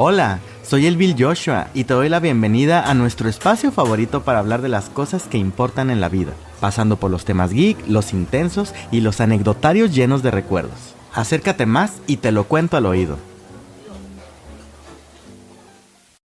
Hola, soy el Bill Joshua y te doy la bienvenida a nuestro espacio favorito para hablar de las cosas que importan en la vida, pasando por los temas geek, los intensos y los anecdotarios llenos de recuerdos. Acércate más y te lo cuento al oído.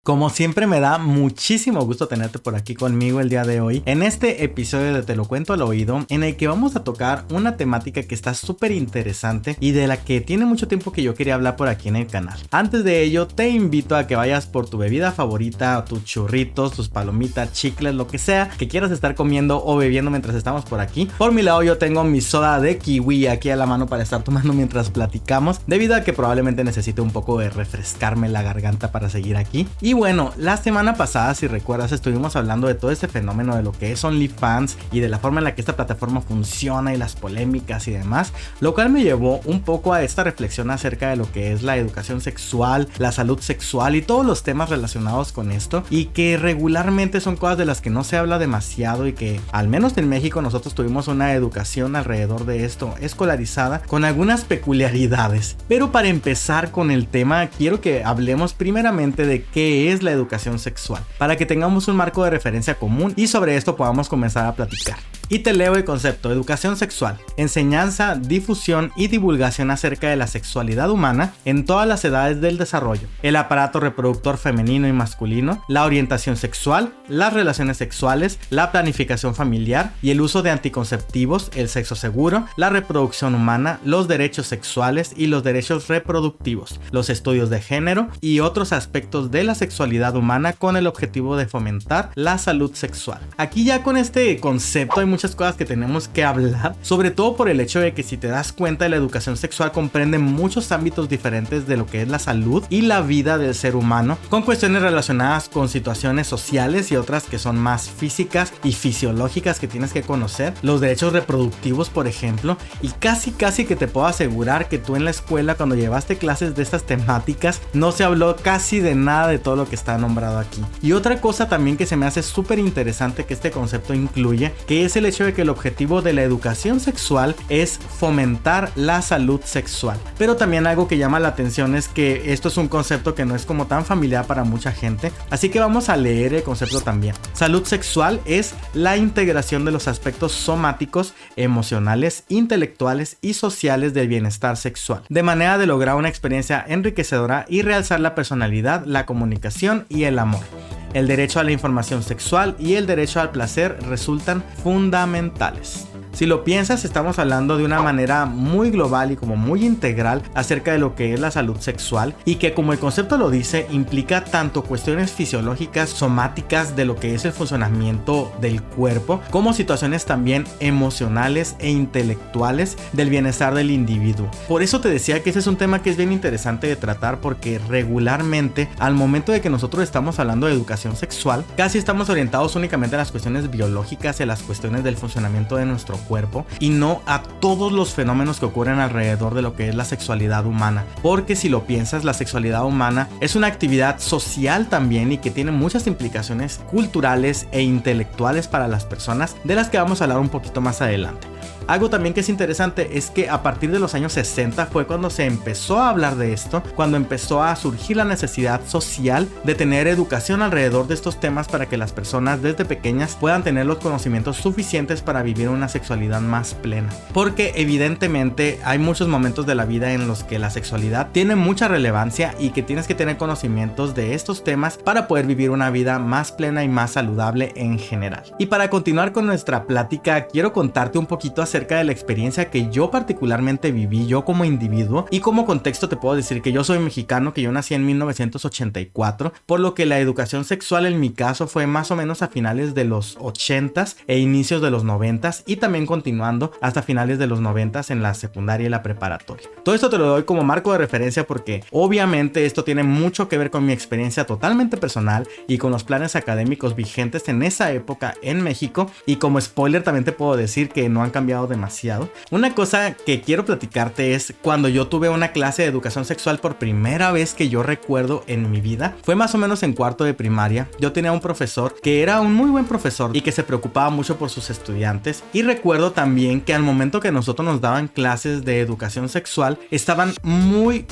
Como siempre me da muchísimo gusto tenerte por aquí conmigo el día de hoy en este episodio de Te lo cuento al oído, en el que vamos a tocar una temática que está súper interesante y de la que tiene mucho tiempo que yo quería hablar por aquí en el canal. Antes de ello te invito a que vayas por tu bebida favorita, tus churritos, tus palomitas, chicles, lo que sea que quieras estar comiendo o bebiendo mientras estamos por aquí. Por mi lado yo tengo mi soda de kiwi aquí a la mano para estar tomando mientras platicamos, debido a que probablemente necesite un poco de refrescarme la garganta para seguir aquí. Y bueno, la semana pasada, si recuerdas, estuvimos hablando de todo este fenómeno de lo que es OnlyFans y de la forma en la que esta plataforma funciona y las polémicas y demás, lo cual me llevó un poco a esta reflexión acerca de lo que es la educación sexual, la salud sexual y todos los temas relacionados con esto, y que regularmente son cosas de las que no se habla demasiado y que al menos en México nosotros tuvimos una educación alrededor de esto escolarizada con algunas peculiaridades. Pero para empezar con el tema, quiero que hablemos primeramente de qué es la educación sexual, para que tengamos un marco de referencia común y sobre esto podamos comenzar a platicar. Y te leo el concepto: educación sexual, enseñanza, difusión y divulgación acerca de la sexualidad humana en todas las edades del desarrollo, el aparato reproductor femenino y masculino, la orientación sexual, las relaciones sexuales, la planificación familiar y el uso de anticonceptivos, el sexo seguro, la reproducción humana, los derechos sexuales y los derechos reproductivos, los estudios de género y otros aspectos de la sexualidad humana con el objetivo de fomentar la salud sexual. Aquí ya con este concepto hay muchas cosas que tenemos que hablar, sobre todo por el hecho de que, si te das cuenta, la educación sexual comprende muchos ámbitos diferentes de lo que es la salud y la vida del ser humano, con cuestiones relacionadas con situaciones sociales y otras que son más físicas y fisiológicas que tienes que conocer, los derechos reproductivos por ejemplo, y casi que te puedo asegurar que tú en la escuela, cuando llevaste clases de estas temáticas, no se habló casi de nada de todo lo que está nombrado aquí. Y otra cosa también que se me hace súper interesante que este concepto incluye, que es el hecho de que el objetivo de la educación sexual es fomentar la salud sexual. Pero también algo que llama la atención es que esto es un concepto que no es como tan familiar para mucha gente, así que vamos a leer el concepto también. Salud sexual es la integración de los aspectos somáticos, emocionales, intelectuales y sociales del bienestar sexual, de manera de lograr una experiencia enriquecedora y realzar la personalidad, la comunicación y el amor. El derecho a la información sexual y el derecho al placer resultan fundamentales. Si lo piensas, estamos hablando de una manera muy global y como muy integral acerca de lo que es la salud sexual, y que, como el concepto lo dice, implica tanto cuestiones fisiológicas, somáticas de lo que es el funcionamiento del cuerpo, como situaciones también emocionales e intelectuales del bienestar del individuo. Por eso te decía que ese es un tema que es bien interesante de tratar, porque regularmente al momento de que nosotros estamos hablando de educación sexual, casi estamos orientados únicamente a las cuestiones biológicas y a las cuestiones del funcionamiento de nuestro cuerpo, y no a todos los fenómenos que ocurren alrededor de lo que es la sexualidad humana. Porque si lo piensas, la sexualidad humana es una actividad social también, y que tiene muchas implicaciones culturales e intelectuales para las personas, de las que vamos a hablar un poquito más adelante. Algo también que es interesante es que a partir de los años 60 fue cuando se empezó a hablar de esto, cuando empezó a surgir la necesidad social de tener educación alrededor de estos temas, para que las personas desde pequeñas puedan tener los conocimientos suficientes para vivir una sexualidad más plena. Porque evidentemente hay muchos momentos de la vida en los que la sexualidad tiene mucha relevancia y que tienes que tener conocimientos de estos temas para poder vivir una vida más plena y más saludable en general. Y para continuar con nuestra plática, quiero contarte un poquito acerca de la experiencia que yo particularmente viví, yo como individuo. Y como contexto te puedo decir que yo soy mexicano, que yo nací en 1984, por lo que la educación sexual en mi caso fue más o menos a finales de los 80s e inicios de los 90s, y también continuando hasta finales de los 90s en la secundaria y la preparatoria. Todo esto te lo doy como marco de referencia porque obviamente esto tiene mucho que ver con mi experiencia totalmente personal y con los planes académicos vigentes en esa época en México, y como spoiler también te puedo decir que no han cambiado cambiado demasiado. Una cosa que quiero platicarte es cuando yo tuve una clase de educación sexual por primera vez que yo recuerdo en mi vida. Fue más o menos en cuarto de primaria. Yo tenía un profesor que era un muy buen profesor y que se preocupaba mucho por sus estudiantes. Y recuerdo también que al momento que nosotros nos daban clases de educación sexual, estaban muy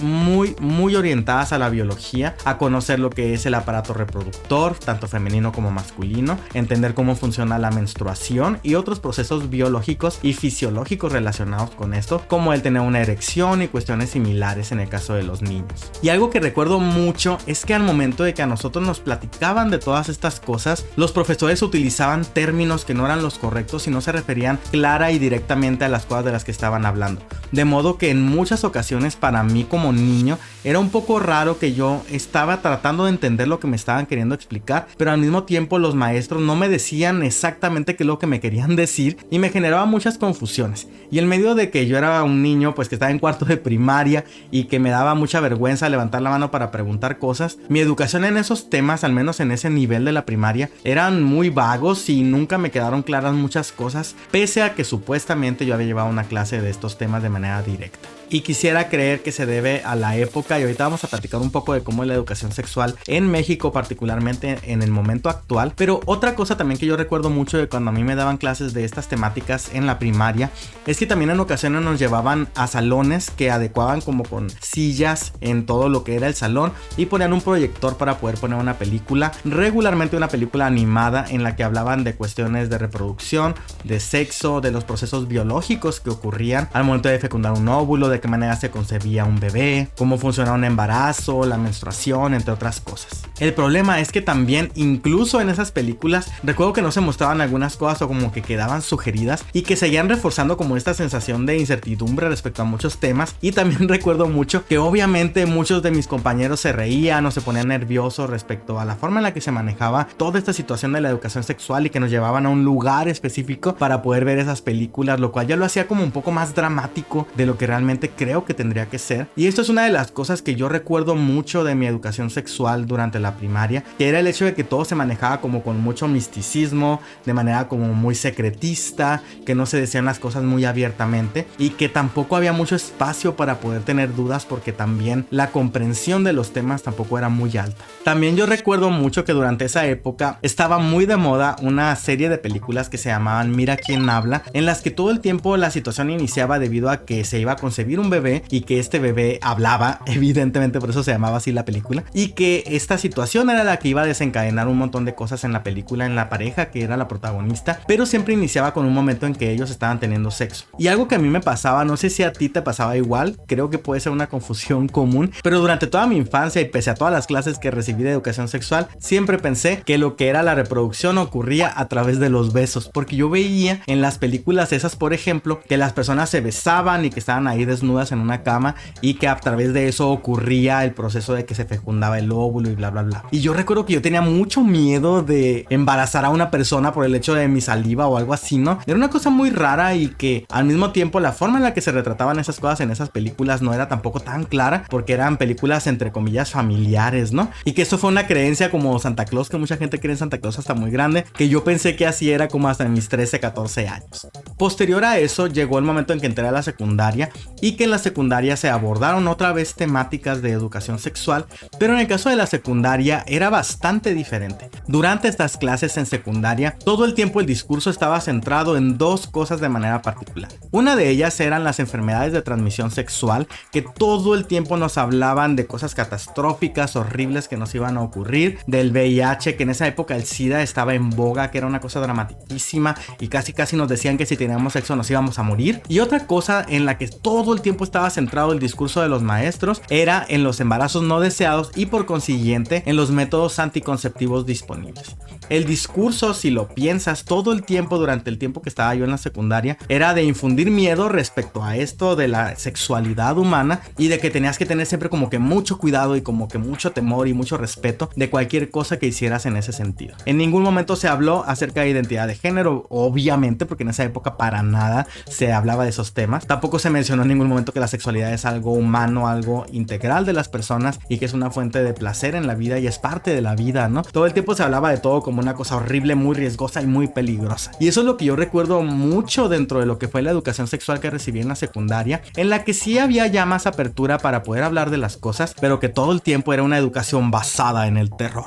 orientadas a la biología, a conocer lo que es el aparato reproductor, tanto femenino como masculino, entender cómo funciona la menstruación y otros procesos biológicos y fisiológicos relacionados con esto, como el tener una erección y cuestiones similares en el caso de los niños. Y algo que recuerdo mucho es que al momento de que a nosotros nos platicaban de todas estas cosas, los profesores utilizaban términos que no eran los correctos y no se referían clara y directamente a las cosas de las que estaban hablando. De modo que en muchas ocasiones para mí como niño era un poco raro que yo estaba tratando de entender lo que me estaban queriendo explicar, pero al mismo tiempo los maestros no me decían exactamente qué es lo que me querían decir y me generaba muchas confusiones. Y en medio de que yo era un niño pues que estaba en cuarto de primaria y que me daba mucha vergüenza levantar la mano para preguntar cosas, mi educación en esos temas, al menos en ese nivel de la primaria, eran muy vagos y nunca me quedaron claras muchas cosas, pese a que supuestamente yo había llevado una clase de estos temas de manera directa. Y quisiera creer que se debe a la época, y ahorita vamos a platicar un poco de cómo es la educación sexual en México, particularmente en el momento actual. Pero otra cosa también que yo recuerdo mucho de cuando a mí me daban clases de estas temáticas en la primaria, es que también en ocasiones nos llevaban a salones que adecuaban como con sillas en todo lo que era el salón y ponían un proyector para poder poner una película, regularmente una película animada en la que hablaban de cuestiones de reproducción, de sexo, de los procesos biológicos que ocurrían al momento de fecundar un óvulo, de qué manera se concebía un bebé, cómo funcionaba un embarazo, la menstruación, entre otras cosas. El problema es que también, incluso en esas películas, recuerdo que no se mostraban algunas cosas o como que quedaban sugeridas y que seguían reforzando como esta sensación de incertidumbre respecto a muchos temas. Y también recuerdo mucho que obviamente muchos de mis compañeros se reían o se ponían nerviosos respecto a la forma en la que se manejaba toda esta situación de la educación sexual y que nos llevaban a un lugar específico para poder ver esas películas, lo cual ya lo hacía como un poco más dramático de lo que realmente creo que tendría que ser. Y esto es una de las cosas que yo recuerdo mucho de mi educación sexual durante la primaria, que era el hecho de que todo se manejaba como con mucho misticismo, de manera como muy secretista, que no se decían las cosas muy abiertamente y que tampoco había mucho espacio para poder tener dudas, porque también la comprensión de los temas tampoco era muy alta. También yo recuerdo mucho que durante esa época estaba muy de moda una serie de películas que se llamaban Mira quién habla, en las que todo el tiempo la situación iniciaba debido a que se iba a concebir un bebé y que este bebé hablaba, evidentemente por eso se llamaba así la película, y que esta situación era la que iba a desencadenar un montón de cosas en la película, en la pareja que era la protagonista, pero siempre iniciaba con un momento en que ellos estaban teniendo sexo. Y algo que a mí me pasaba, no sé si a ti te pasaba igual, creo que puede ser una confusión común, pero durante toda mi infancia y pese a todas las clases que recibí de educación sexual, siempre pensé que lo que era la reproducción ocurría a través de los besos, porque yo veía en las películas esas, por ejemplo, que las personas se besaban y que estaban ahí desnudas en una cama y que a través de eso ocurría el proceso de que se fecundaba el óvulo y bla bla bla. Y yo recuerdo que yo tenía mucho miedo de embarazar a una persona por el hecho de mi saliva o algo así, ¿no? Era una cosa muy rara y que al mismo tiempo la forma en la que se retrataban esas cosas en esas películas no era tampoco tan clara, porque eran películas entre comillas familiares, ¿no? Y que eso fue una creencia como Santa Claus, que mucha gente cree en Santa Claus hasta muy grande, que yo pensé que así era como hasta en mis 13, 14 años. Posterior a eso llegó el momento en que entré a la secundaria y que en la secundaria se abordaron otra vez temáticas de educación sexual, pero en el caso de la secundaria era bastante diferente. Durante estas clases en secundaria, todo el tiempo el discurso estaba centrado en dos cosas de manera particular. Una de ellas eran las enfermedades de transmisión sexual, que todo el tiempo nos hablaban de cosas catastróficas, horribles que nos iban a ocurrir, del VIH, que en esa época el SIDA estaba en boga, que era una cosa dramaticísima y casi nos decían que si teníamos sexo nos íbamos a morir. Y otra cosa en la que todo el tiempo estaba centrado el discurso de los maestros era en los embarazos no deseados y por consiguiente en los métodos anticonceptivos disponibles. El discurso, si lo piensas, todo el tiempo durante el tiempo que estaba yo en la secundaria era de infundir miedo respecto a esto de la sexualidad humana y de que tenías que tener siempre como que mucho cuidado y como que mucho temor y mucho respeto de cualquier cosa que hicieras en ese sentido. En ningún momento se habló acerca de identidad de género, obviamente, porque en esa época para nada se hablaba de esos temas. Tampoco se mencionó en ningún el momento que la sexualidad es algo humano, algo integral de las personas y que es una fuente de placer en la vida y es parte de la vida, ¿no? Todo el tiempo se hablaba de todo como una cosa horrible, muy riesgosa y muy peligrosa. Y eso es lo que yo recuerdo mucho dentro de lo que fue la educación sexual que recibí en la secundaria, en la que sí había ya más apertura para poder hablar de las cosas, pero que todo el tiempo era una educación basada en el terror.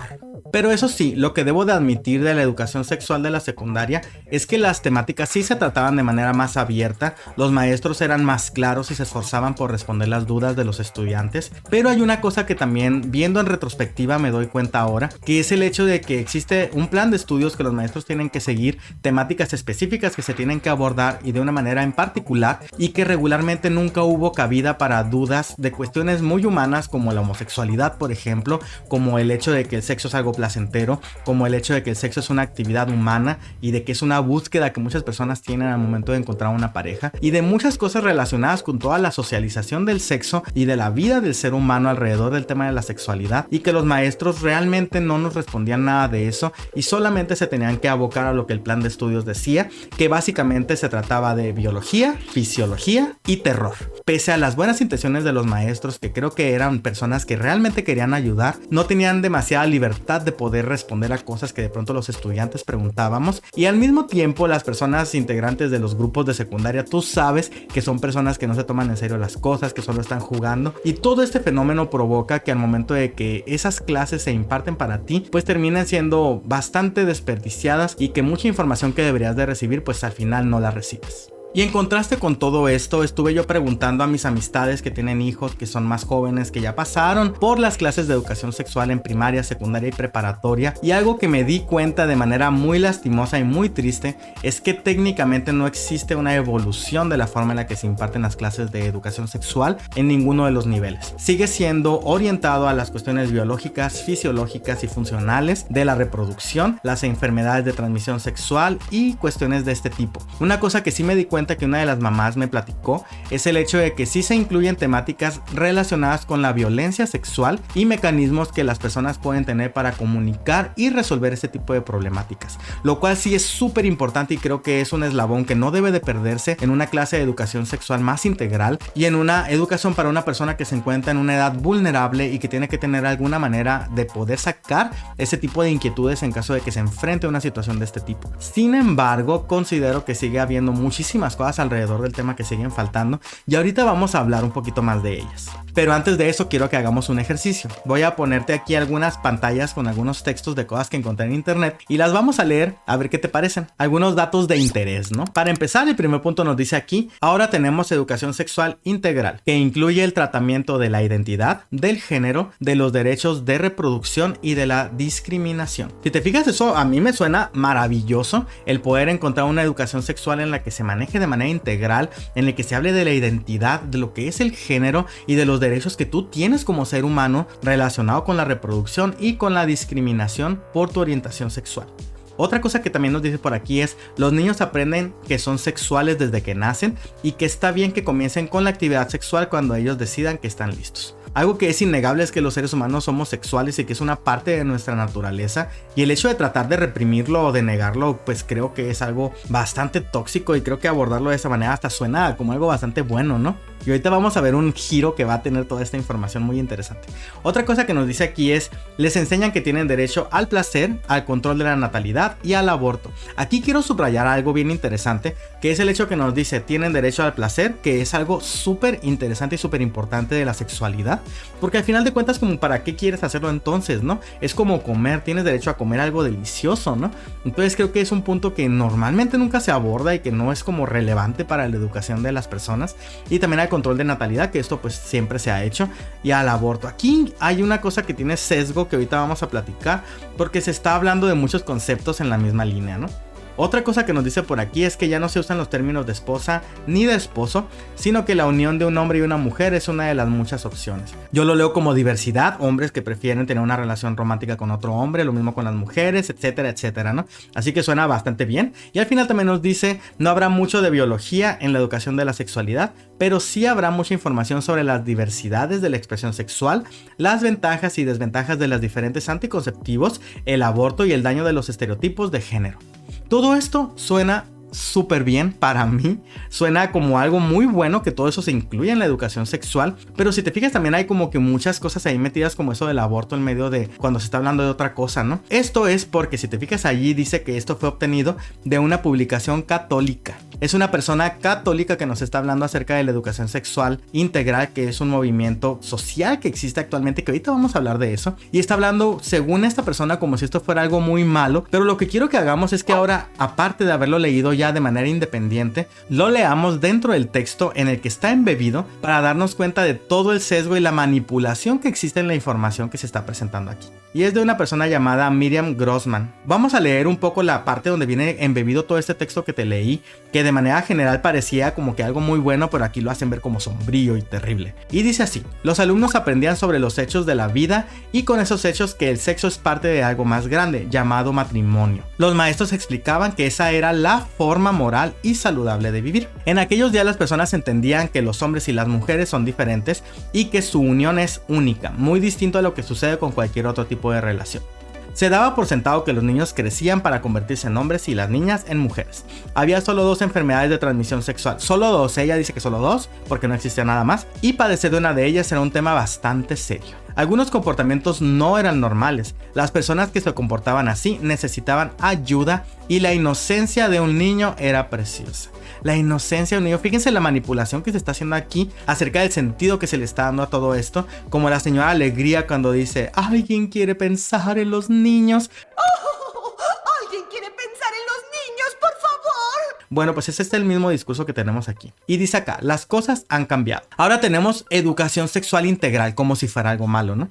Pero eso sí, lo que debo de admitir de la educación sexual de la secundaria es que las temáticas sí se trataban de manera más abierta, los maestros eran más claros y se esforzaban por responder las dudas de los estudiantes, pero hay una cosa que también viendo en retrospectiva me doy cuenta ahora, que es el hecho de que existe un plan de estudios que los maestros tienen que seguir, temáticas específicas que se tienen que abordar y de una manera en particular, y que regularmente nunca hubo cabida para dudas de cuestiones muy humanas como la homosexualidad, por ejemplo, como el hecho de que el sexo es algo placentero, como el hecho de que el sexo es una actividad humana y de que es una búsqueda que muchas personas tienen al momento de encontrar una pareja, y de muchas cosas relacionadas con toda la socialización del sexo y de la vida del ser humano alrededor del tema de la sexualidad, y que los maestros realmente no nos respondían nada de eso y solamente se tenían que abocar a lo que el plan de estudios decía, que básicamente se trataba de biología, fisiología y terror. Pese a las buenas intenciones de los maestros, que creo que eran personas que realmente querían ayudar, no tenían demasiada libertad de poder responder a cosas que de pronto los estudiantes preguntábamos, y al mismo tiempo las personas integrantes de los grupos de secundaria, tú sabes que son personas que no se toman en serio las cosas, que solo están jugando, y todo este fenómeno provoca que al momento de que esas clases se imparten para ti, pues terminan siendo bastante desperdiciadas y que mucha información que deberías de recibir pues al final no la recibes. Y en contraste con todo esto, estuve yo preguntando a mis amistades que tienen hijos que son más jóvenes, que ya pasaron por las clases de educación sexual en primaria, secundaria y preparatoria, y algo que me di cuenta de manera muy lastimosa y muy triste es que técnicamente no existe una evolución de la forma en la que se imparten las clases de educación sexual en ninguno de los niveles. Sigue siendo orientado a las cuestiones biológicas, fisiológicas y funcionales de la reproducción, las enfermedades de transmisión sexual y cuestiones de este tipo. Una cosa que sí me di cuenta que una de las mamás me platicó es el hecho de que sí se incluyen temáticas relacionadas con la violencia sexual y mecanismos que las personas pueden tener para comunicar y resolver este tipo de problemáticas, lo cual sí es súper importante y creo que es un eslabón que no debe de perderse en una clase de educación sexual más integral y en una educación para una persona que se encuentra en una edad vulnerable y que tiene que tener alguna manera de poder sacar ese tipo de inquietudes en caso de que se enfrente a una situación de este tipo. Sin embargo, considero que sigue habiendo muchísimas cosas alrededor del tema que siguen faltando y ahorita vamos a hablar un poquito más de ellas. Pero antes de eso quiero que hagamos un ejercicio. Voy a ponerte aquí algunas pantallas con algunos textos de cosas que encontré en internet y las vamos a leer a ver qué te parecen. Algunos datos de interés, ¿no? Para empezar, el primer punto nos dice aquí: ahora tenemos educación sexual integral, que incluye el tratamiento de la identidad, del género, de los derechos de reproducción y de la discriminación. Si te fijas, eso a mí me suena maravilloso, el poder encontrar una educación sexual en la que se maneje de manera integral, en la que se hable de la identidad, de lo que es el género y de los derechos que tú tienes como ser humano relacionado con la reproducción y con la discriminación por tu orientación sexual. Otra cosa que también nos dice por aquí es: los niños aprenden que son sexuales desde que nacen y que está bien que comiencen con la actividad sexual cuando ellos decidan que están listos. Algo que es innegable es que los seres humanos somos sexuales y que es una parte de nuestra naturaleza, y el hecho de tratar de reprimirlo o de negarlo pues creo que es algo bastante tóxico, y creo que abordarlo de esa manera hasta suena como algo bastante bueno, ¿no? Y ahorita vamos a ver un giro que va a tener toda esta información muy interesante. Otra cosa que nos dice aquí es: les enseñan que tienen derecho al placer, al control de la natalidad y al aborto. Aquí quiero subrayar algo bien interesante, que es el hecho que nos dice tienen derecho al placer, que es algo súper interesante y súper importante de la sexualidad, porque al final de cuentas, como para qué quieres hacerlo entonces, ¿no? Es como comer, tienes derecho a comer algo delicioso, ¿no? Entonces creo que es un punto que normalmente nunca se aborda y que no es como relevante para la educación de las personas. Y también al control de natalidad, que esto pues siempre se ha hecho, y al aborto. Aquí hay una cosa que tiene sesgo que ahorita vamos a platicar, porque se está hablando de muchos conceptos en la misma línea, ¿no? Otra cosa que nos dice por aquí es que ya no se usan los términos de esposa ni de esposo, sino que la unión de un hombre y una mujer es una de las muchas opciones. Yo lo leo como diversidad, hombres que prefieren tener una relación romántica con otro hombre, lo mismo con las mujeres, etcétera, etcétera, ¿no? Así que suena bastante bien. Y al final también nos dice: no habrá mucho de biología en la educación de la sexualidad, pero sí habrá mucha información sobre las diversidades de la expresión sexual, las ventajas y desventajas de los diferentes anticonceptivos, el aborto y el daño de los estereotipos de género. Todo esto suena súper bien para mí. Suena como algo muy bueno que todo eso se incluya en la educación sexual. Pero si te fijas, también hay como que muchas cosas ahí metidas, como eso del aborto en medio de cuando se está hablando de otra cosa, ¿no? Esto es porque si te fijas allí dice que esto fue obtenido de una publicación católica. Es una persona católica que nos está hablando acerca de la educación sexual integral, que es un movimiento social que existe actualmente, que ahorita vamos a hablar de eso. Y está hablando, según esta persona, como si esto fuera algo muy malo. Pero lo que quiero que hagamos es que ahora, aparte de haberlo leído ya de manera independiente, lo leamos dentro del texto en el que está embebido, para darnos cuenta de todo el sesgo y la manipulación que existe en la información que se está presentando aquí. Y es de una persona llamada Miriam Grossman. Vamos a leer un poco la parte donde viene embebido todo este texto que te leí, que de manera general parecía como que algo muy bueno, pero aquí lo hacen ver como sombrío y terrible. Y dice así: los alumnos aprendían sobre los hechos de la vida y con esos hechos que el sexo es parte de algo más grande, llamado matrimonio. Los maestros explicaban que esa era la forma moral y saludable de vivir. En aquellos días las personas entendían que los hombres y las mujeres son diferentes y que su unión es única, muy distinto a lo que sucede con cualquier otro tipo de relación. Se daba por sentado que los niños crecían para convertirse en hombres y las niñas en mujeres. Había solo 2 enfermedades de transmisión sexual, solo 2, ella dice que solo 2 porque no existía nada más, y padecer de una de ellas era un tema bastante serio. Algunos comportamientos no eran normales, las personas que se comportaban así necesitaban ayuda y la inocencia de un niño era preciosa. La inocencia de un niño, fíjense la manipulación que se está haciendo aquí acerca del sentido que se le está dando a todo esto, como la señora Alegría cuando dice: ¿alguien quiere pensar en los niños? ¿Alguien quiere pensar en los niños, por favor? Bueno, pues ese es el mismo discurso que tenemos aquí. Y dice acá: las cosas han cambiado. Ahora tenemos educación sexual integral, como si fuera algo malo, ¿no?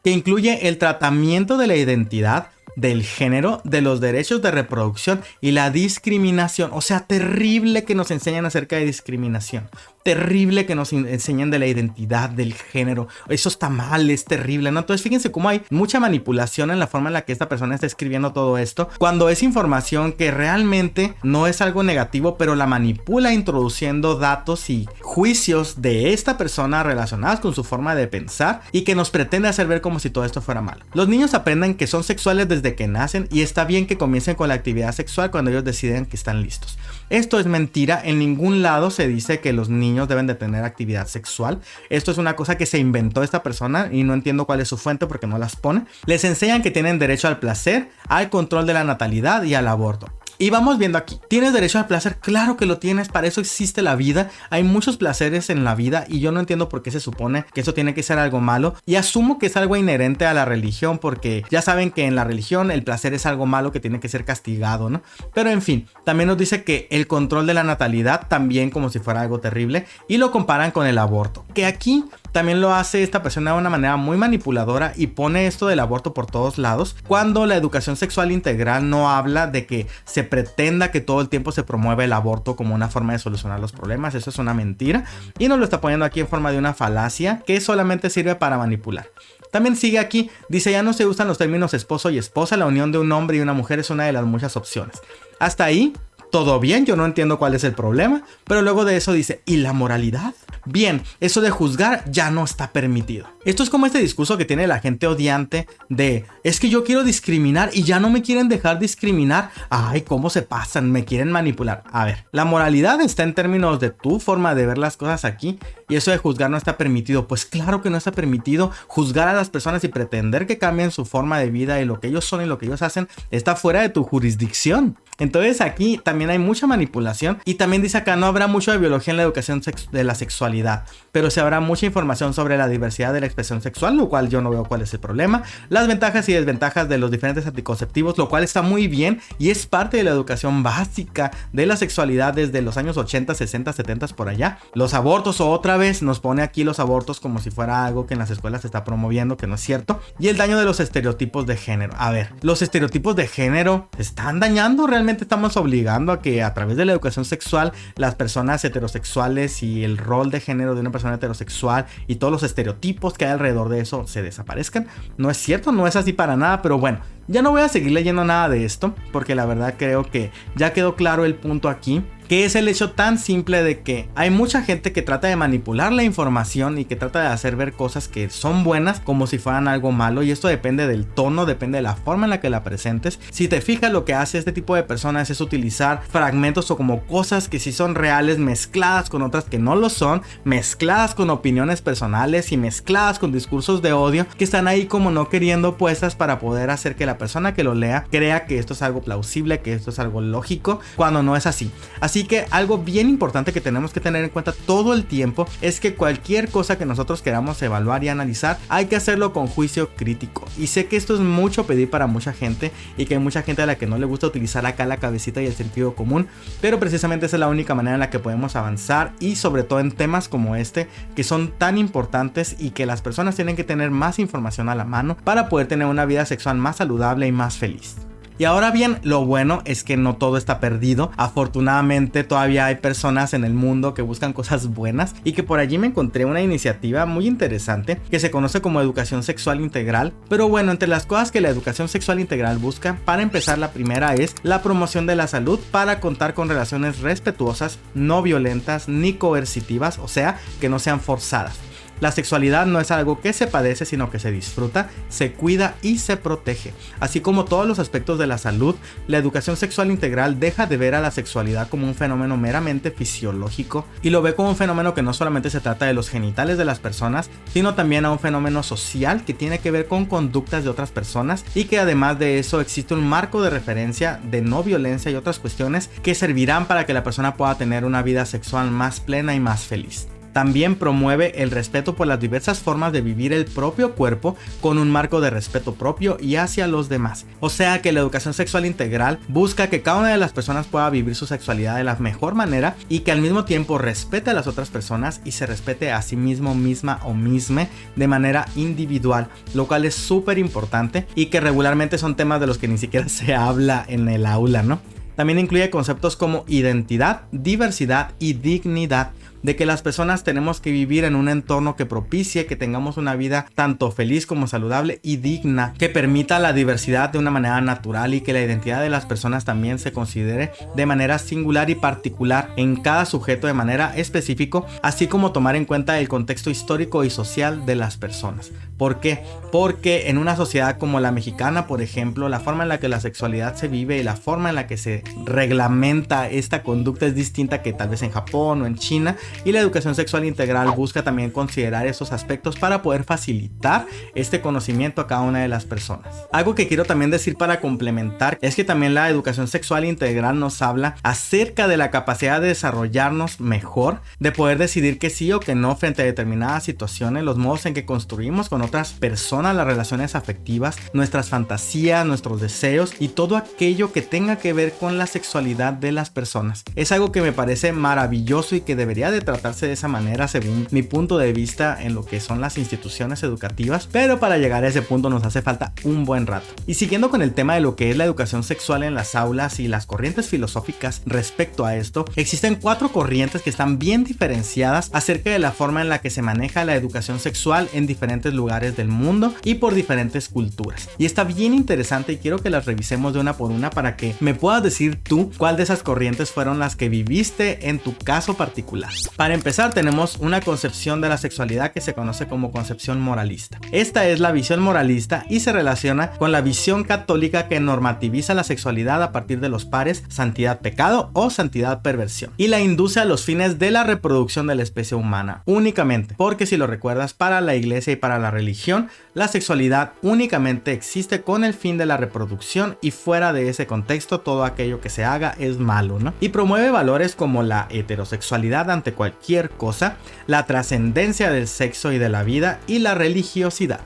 Que incluye el tratamiento de la identidad, del género, de los derechos de reproducción y la discriminación. O sea, terrible que nos enseñan acerca de discriminación. Terrible que nos enseñen de la identidad, del género. Eso está mal, es terrible, ¿no? Entonces fíjense cómo hay mucha manipulación en la forma en la que esta persona está escribiendo todo esto, cuando es información que realmente no es algo negativo, pero la manipula introduciendo datos y juicios de esta persona relacionados con su forma de pensar y que nos pretende hacer ver como si todo esto fuera malo. Los niños aprenden que son sexuales desde que nacen y está bien que comiencen con la actividad sexual cuando ellos deciden que están listos. Esto es mentira, en ningún lado se dice que los niños deben de tener actividad sexual. Esto es una cosa que se inventó esta persona y no entiendo cuál es su fuente porque no las pone. Les enseñan que tienen derecho al placer, al control de la natalidad y al aborto. Y vamos viendo aquí, ¿tienes derecho al placer? Claro que lo tienes, para eso existe la vida. Hay muchos placeres en la vida y yo no entiendo por qué se supone que eso tiene que ser algo malo. Y asumo que es algo inherente a la religión, porque ya saben que en la religión el placer es algo malo que tiene que ser castigado, ¿no? Pero en fin, también nos dice que el control de la natalidad también como si fuera algo terrible y lo comparan con el aborto, que aquí también lo hace esta persona de una manera muy manipuladora y pone esto del aborto por todos lados, cuando la educación sexual integral no habla de que se pretenda que todo el tiempo se promueva el aborto como una forma de solucionar los problemas. Eso es una mentira y nos lo está poniendo aquí en forma de una falacia que solamente sirve para manipular. También sigue aquí, dice: ya no se usan los términos esposo y esposa, la unión de un hombre y una mujer es una de las muchas opciones. Hasta ahí todo bien, yo no entiendo cuál es el problema, pero luego de eso dice: ¿y la moralidad? Bien, eso de juzgar ya no está permitido. Esto es como este discurso que tiene la gente odiante de: es que yo quiero discriminar y ya no me quieren dejar discriminar. Ay, cómo se pasan, me quieren manipular. A ver, la moralidad está en términos de tu forma de ver las cosas aquí, y eso de juzgar no está permitido. Pues claro que no está permitido. Juzgar a las personas y pretender que cambien su forma de vida y lo que ellos son y lo que ellos hacen está fuera de tu jurisdicción. Entonces aquí también hay mucha manipulación y también dice acá: no habrá mucho de biología en la educación de la sexualidad, pero se habrá mucha información sobre la diversidad de la expresión sexual, lo cual yo no veo cuál es el problema, las ventajas y desventajas de los diferentes anticonceptivos, lo cual está muy bien y es parte de la educación básica de la sexualidad desde los años 80, 60, 70 por allá. Los abortos, otra vez nos pone aquí los abortos como si fuera algo que en las escuelas se está promoviendo, que no es cierto, y el daño de los estereotipos de género. A ver, los estereotipos de género están dañando. Realmente estamos obligando a que a través de la educación sexual las personas heterosexuales y el rol de género de una persona heterosexual y todos los estereotipos que hay alrededor de eso se desaparezcan. No es cierto, no es así para nada, pero bueno, ya no voy a seguir leyendo nada de esto porque la verdad creo que ya quedó claro el punto aquí, que es el hecho tan simple de que hay mucha gente que trata de manipular la información y que trata de hacer ver cosas que son buenas como si fueran algo malo, y esto depende del tono, depende de la forma en la que la presentes. Si te fijas, lo que hace este tipo de personas es utilizar fragmentos o como cosas que sí son reales mezcladas con otras que no lo son, mezcladas con opiniones personales y mezcladas con discursos de odio que están ahí como no queriendo puestas para poder hacer que la persona que lo lea crea que esto es algo plausible, que esto es algo lógico, cuando no es así. Así que algo bien importante que tenemos que tener en cuenta todo el tiempo es que cualquier cosa que nosotros queramos evaluar y analizar, hay que hacerlo con juicio crítico. Y sé que esto es mucho pedir para mucha gente y que hay mucha gente a la que no le gusta utilizar acá la cabecita y el sentido común, pero precisamente esa es la única manera en la que podemos avanzar, y sobre todo en temas como este que son tan importantes y que las personas tienen que tener más información a la mano para poder tener una vida sexual más saludable y más feliz. Y ahora bien, lo bueno es que no todo está perdido. Afortunadamente todavía hay personas en el mundo que buscan cosas buenas, y que por allí me encontré una iniciativa muy interesante que se conoce como educación sexual integral. Pero bueno, entre las cosas que la educación sexual integral busca, para empezar, la primera es la promoción de la salud para contar con relaciones respetuosas, no violentas ni coercitivas, o sea, que no sean forzadas. La sexualidad no es algo que se padece, sino que se disfruta, se cuida y se protege. Así como todos los aspectos de la salud, la educación sexual integral deja de ver a la sexualidad como un fenómeno meramente fisiológico y lo ve como un fenómeno que no solamente se trata de los genitales de las personas, sino también a un fenómeno social que tiene que ver con conductas de otras personas, y que además de eso existe un marco de referencia de no violencia y otras cuestiones que servirán para que la persona pueda tener una vida sexual más plena y más feliz. También promueve el respeto por las diversas formas de vivir el propio cuerpo con un marco de respeto propio y hacia los demás. O sea que la educación sexual integral busca que cada una de las personas pueda vivir su sexualidad de la mejor manera, y que al mismo tiempo respete a las otras personas y se respete a sí mismo, misma o misme de manera individual, lo cual es súper importante y que regularmente son temas de los que ni siquiera se habla en el aula, ¿no? También incluye conceptos como identidad, diversidad y dignidad, de que las personas tenemos que vivir en un entorno que propicie que tengamos una vida tanto feliz como saludable y digna, que permita la diversidad de una manera natural, y que la identidad de las personas también se considere de manera singular y particular en cada sujeto de manera específica, así como tomar en cuenta el contexto histórico y social de las personas. ¿Por qué? Porque en una sociedad como la mexicana, por ejemplo, la forma en la que la sexualidad se vive y la forma en la que se reglamenta esta conducta es distinta que tal vez en Japón o en China, y la educación sexual integral busca también considerar esos aspectos para poder facilitar este conocimiento a cada una de las personas. Algo que quiero también decir para complementar es que también la educación sexual integral nos habla acerca de la capacidad de desarrollarnos mejor, de poder decidir que sí o que no frente a determinadas situaciones, los modos en que construimos con otras personas las relaciones afectivas, nuestras fantasías, nuestros deseos y todo aquello que tenga que ver con la sexualidad de las personas. Es algo que me parece maravilloso y que debería de tratarse de esa manera según mi punto de vista en lo que son las instituciones educativas, pero para llegar a ese punto nos hace falta un buen rato. Y siguiendo con el tema de lo que es la educación sexual en las aulas y las corrientes filosóficas respecto a esto, existen 4 corrientes que están bien diferenciadas acerca de la forma en la que se maneja la educación sexual en diferentes lugares del mundo y por diferentes culturas. Y está bien interesante y quiero que las revisemos de una por una para que me puedas decir tú cuál de esas corrientes fueron las que viviste en tu caso particular. Para empezar, tenemos una concepción de la sexualidad que se conoce como concepción moralista. Esta es la visión moralista y se relaciona con la visión católica que normativiza la sexualidad a partir de los pares santidad-pecado o santidad-perversión, y la induce a los fines de la reproducción de la especie humana únicamente, porque si lo recuerdas, para la iglesia y para la religión, la sexualidad únicamente existe con el fin de la reproducción, y fuera de ese contexto todo aquello que se haga es malo, ¿no? Y promueve valores como la heterosexualidad ante cualquier cosa, la trascendencia del sexo y de la vida, y la religiosidad.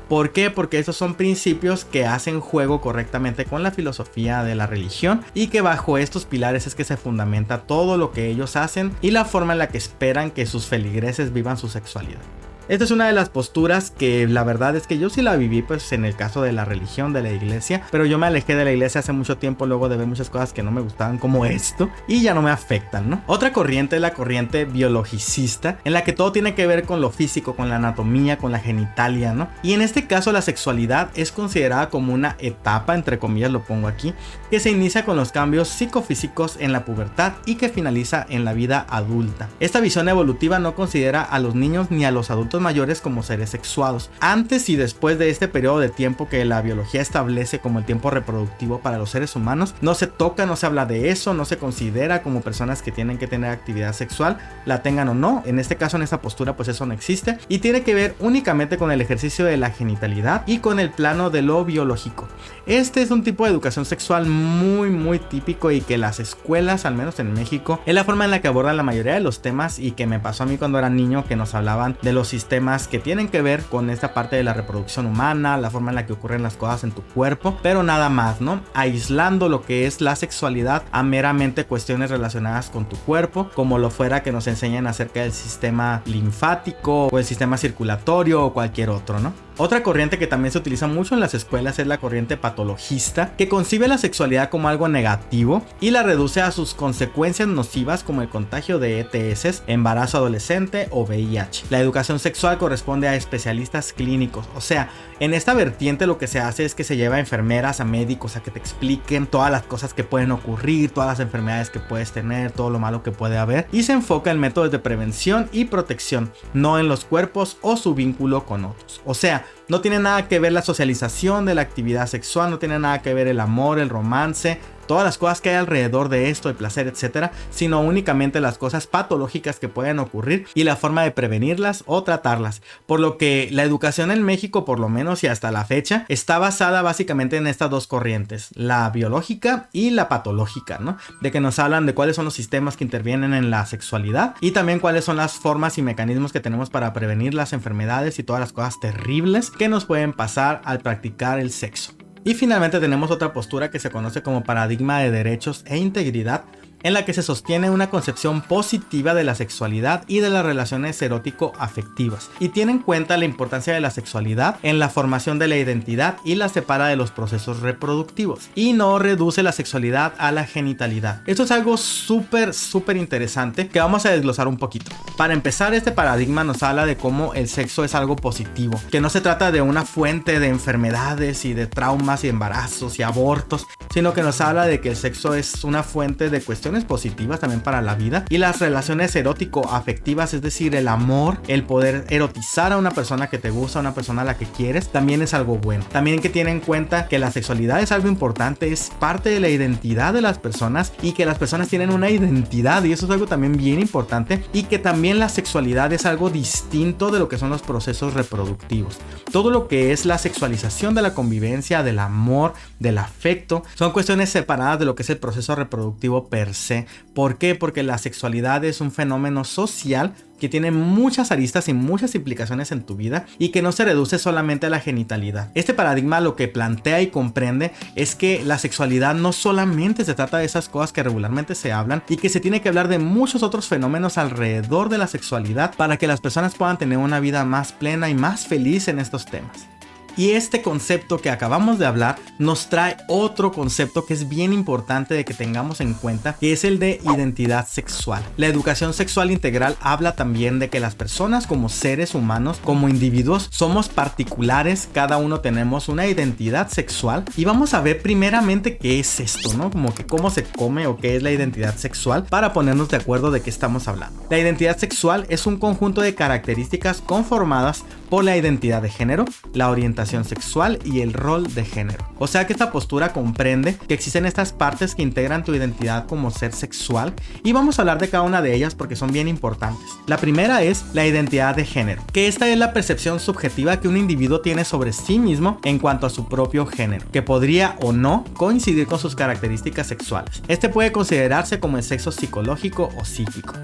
¿Por qué? Porque estos son principios que hacen juego correctamente con la filosofía de la religión, y que bajo estos pilares es que se fundamenta todo lo que ellos hacen y la forma en la que esperan que sus feligreses vivan su sexualidad. Esta es una de las posturas que la verdad es que yo sí la viví pues en el caso de la religión, de la iglesia, pero yo me alejé de la iglesia hace mucho tiempo luego de ver muchas cosas que no me gustaban como esto y ya no me afectan, ¿no? Otra corriente es la corriente biologicista, en la que todo tiene que ver con lo físico, con la anatomía, con la genitalia, ¿no? Y en este caso la sexualidad es considerada como una etapa, entre comillas lo pongo aquí, que se inicia con los cambios psicofísicos en la pubertad y que finaliza en la vida adulta. Esta visión evolutiva no considera a los niños ni a los adultos mayores como seres sexuados. Antes y después de este periodo de tiempo que la biología establece como el tiempo reproductivo para los seres humanos, no se toca, no se habla de eso, no se considera como personas que tienen que tener actividad sexual, la tengan o no. En este caso, en esta postura, pues eso no existe y tiene que ver únicamente con el ejercicio de la genitalidad y con el plano de lo biológico. Este es un tipo de educación sexual muy típico y que las escuelas, al menos en México, es la forma en la que abordan la mayoría de los temas y que me pasó a mí cuando era niño, que nos hablaban de los sistemas que tienen que ver con esta parte de la reproducción humana, la forma en la que ocurren las cosas en tu cuerpo, pero nada más, ¿no? Aislando lo que es la sexualidad a meramente cuestiones relacionadas con tu cuerpo, como lo fuera que nos enseñan acerca del sistema linfático o el sistema circulatorio o cualquier otro, ¿no? Otra corriente que también se utiliza mucho en las escuelas es la corriente patologista, que concibe la sexualidad como algo negativo y la reduce a sus consecuencias nocivas como el contagio de ETS, embarazo adolescente o VIH. La educación sexual corresponde a especialistas clínicos, o sea, en esta vertiente lo que se hace es que se lleva a enfermeras, a médicos a que te expliquen todas las cosas que pueden ocurrir, todas las enfermedades que puedes tener, todo lo malo que puede haber, y se enfoca en métodos de prevención y protección, no en los cuerpos o su vínculo con otros. O sea, no tiene nada que ver la socialización de la actividad sexual, no tiene nada que ver el amor, el romance, todas las cosas que hay alrededor de esto, el placer, etcétera, sino únicamente las cosas patológicas que pueden ocurrir y la forma de prevenirlas o tratarlas. Por lo que la educación en México, por lo menos y hasta la fecha, está basada básicamente en estas dos corrientes, la biológica y la patológica, ¿no? De que nos hablan de cuáles son los sistemas que intervienen en la sexualidad y también cuáles son las formas y mecanismos que tenemos para prevenir las enfermedades y todas las cosas terribles que nos pueden pasar al practicar el sexo. Y finalmente tenemos otra postura que se conoce como paradigma de derechos e integridad, en la que se sostiene una concepción positiva de la sexualidad y de las relaciones erótico-afectivas, y tiene en cuenta la importancia de la sexualidad en la formación de la identidad y la separa de los procesos reproductivos, y no reduce la sexualidad a la genitalidad. Esto es algo súper interesante que vamos a desglosar un poquito. Para empezar, este paradigma nos habla de cómo el sexo es algo positivo, que no se trata de una fuente de enfermedades y de traumas y embarazos y abortos, sino que nos habla de que el sexo es una fuente de cuestiones positivas también para la vida, y las relaciones erótico-afectivas, es decir, el amor, el poder erotizar a una persona que te gusta, a una persona a la que quieres, también es algo bueno. También que tiene en cuenta que la sexualidad es algo importante, es parte de la identidad de las personas y que las personas tienen una identidad, y eso es algo también bien importante, y que también la sexualidad es algo distinto de lo que son los procesos reproductivos. Todo lo que es la sexualización de la convivencia, del amor, del afecto, son cuestiones separadas de lo que es el proceso reproductivo per se. ¿Por qué? Porque la sexualidad es un fenómeno social que tiene muchas aristas y muchas implicaciones en tu vida y que no se reduce solamente a la genitalidad. Este paradigma lo que plantea y comprende es que la sexualidad no solamente se trata de esas cosas que regularmente se hablan, y que se tiene que hablar de muchos otros fenómenos alrededor de la sexualidad para que las personas puedan tener una vida más plena y más feliz en estos temas. Y este concepto que acabamos de hablar nos trae otro concepto que es bien importante de que tengamos en cuenta, que es el de identidad sexual. La educación sexual integral habla también de que las personas como seres humanos, como individuos, somos particulares, cada uno tenemos una identidad sexual, y vamos a ver primeramente qué es esto, ¿no? Como que cómo se come o qué es la identidad sexual para ponernos de acuerdo de qué estamos hablando. La identidad sexual es un conjunto de características conformadas por la identidad de género, la orientación sexual y el rol de género. O sea que esta postura comprende que existen estas partes que integran tu identidad como ser sexual, y vamos a hablar de cada una de ellas porque son bien importantes. La primera es la identidad de género, que esta es la percepción subjetiva que un individuo tiene sobre sí mismo en cuanto a su propio género, que podría o no coincidir con sus características sexuales. Este puede considerarse como el sexo psicológico o psíquico.